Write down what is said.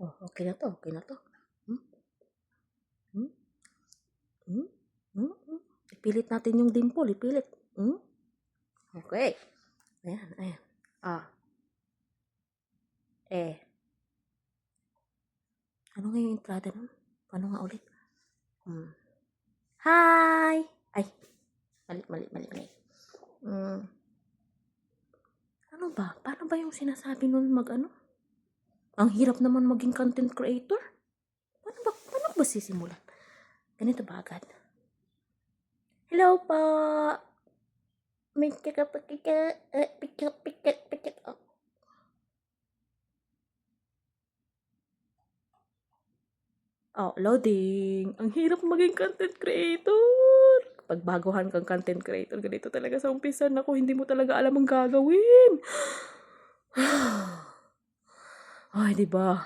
Oh, okay na to, okay na to. Hmm? Hmm? Hmm? Hmm? Hmm? Ipilit natin yung dimple, ipilit. Hmm? Okay. Ayan, ayan. Ah, eh. Ano nga yung entrada nun? Paano nga ulit? Hmm. Hi! Ay, mali. Hmm. Ano ba? Paano ba yung sinasabi nun mag-ano? Ang hirap naman maging content creator. Paano ba sisimulan? Ganito ba agad? Hello po! May pikit. Oh, loading. Ang hirap maging content creator. Kapag baguhan kang content creator, ganito talaga sa umpisa. Naku, hindi mo talaga alam ang gagawin. Ay, di ba?